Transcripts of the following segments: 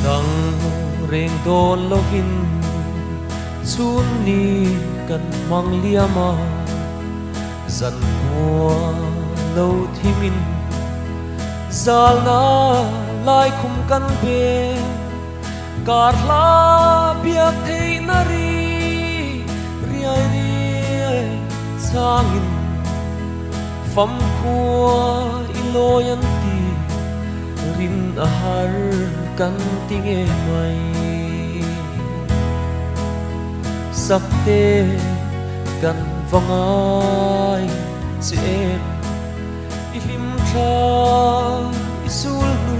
Dang reng don lovin chun ni kan mang liama zan hoa lâu thimin zal na lai khum kan be kar la biak thei na ri riai riai changin fam khua iloyan ti rin a har kan tinge mai sakte kan vangai che em ihim tha isul nu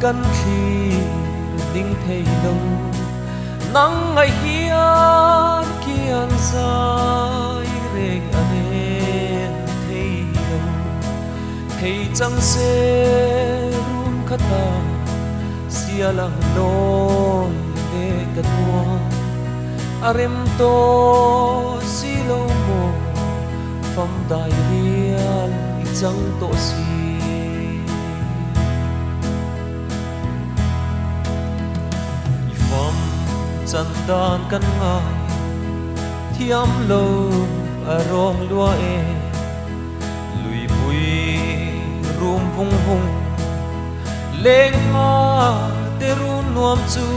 kan thi ding thei lo nang ngai hian kian sai reng anen thei lo thei chang se rum khata siala noi le kanwa arem to silo mo fam dai rial chang to si ifam chandan kan ngai thiam lo arong lua e lui pui rum vung vung leng ma te ru nuam chu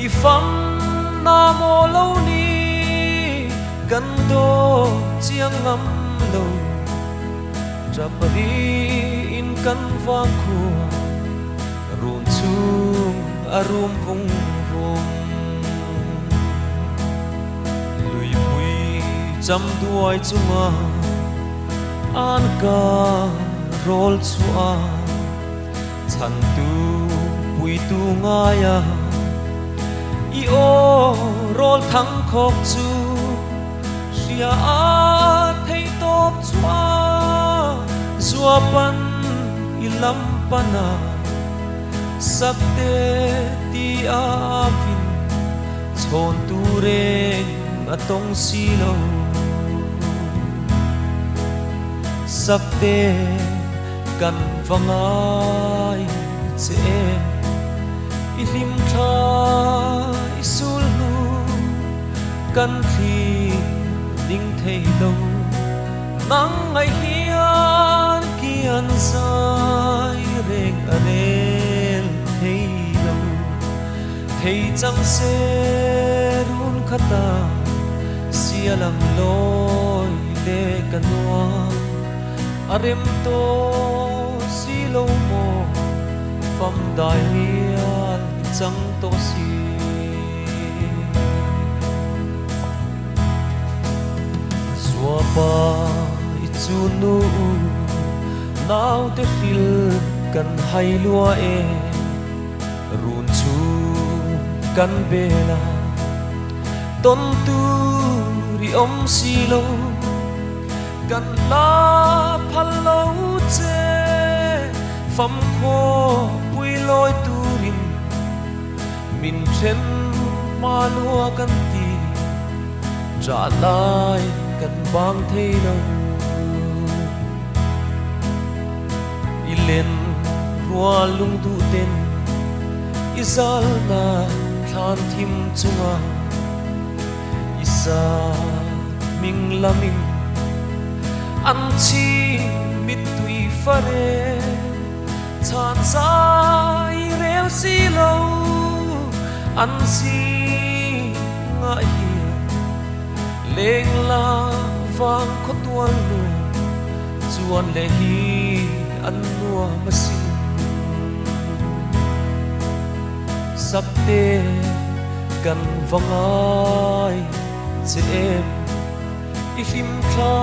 ifam na mo lo ni kan do chiang ngam lo trapari in kan vang khua rum chung arum vung vung lui pui cham duai chunga an ka rol chua chan tu pui tu ngaya i o rol thang khok chu ria a thei top chua zua pan i lam pana sakte ti a vin chon tu reng atong silo sakte kan vangai che em ihim tha isul nu kan thi ding thei lo nang ngai hian kian sai reng anen thei lo thei chang se run khata sialang loi le kanwa arem to silo mo fam dai rian chang to si swapa ichunu nau te fil kan hai lua e run chu kan bela ton tu ri om silo kan la phal lo che fam kho pui loi turin min chen ma lua kan ti trả lại kan bang thei lo ilen rua lung tu ten izal na than thim chunga isa ming laming an chi mit tui fare chan sai rel si lo an si nga hi leng la vang kho tual nu chuan le hi an nuwa masin sakte kan vangai che em ihim tha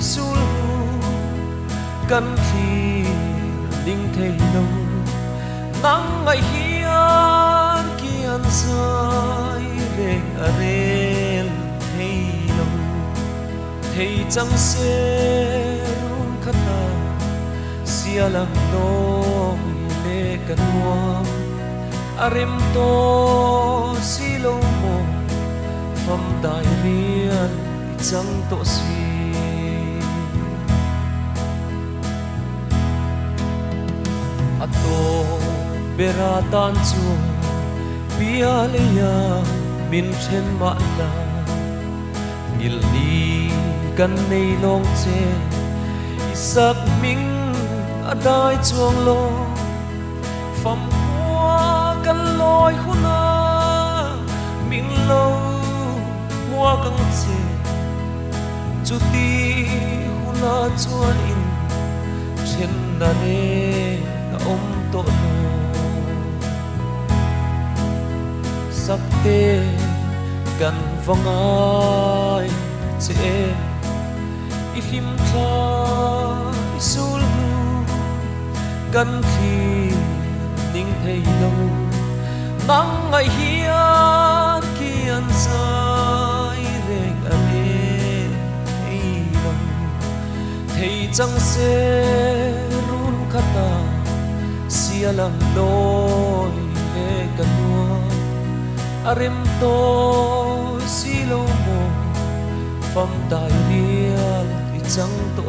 isul nu kan thi ding thei lo nang ngai hian kian sai reng arel thei lo thei chang se run khata sialang noi le kanwa arem to silo mo fam dai rian chang to si ato bera tan chu bia leya min chen ma la ngil ni kan nei long che isak ming adai chuang lo pham hoa kan loi huna ming lo mua kang che chu ti huna chuan in chen na ne na om to no sakte kan vangai che ihim tha isul nu kan khi ning thei lo nang ngai hian kian sai reng ane thei lo thei chang se run khata sialam loi le kanua arem to silo mo pham dai rial i chang to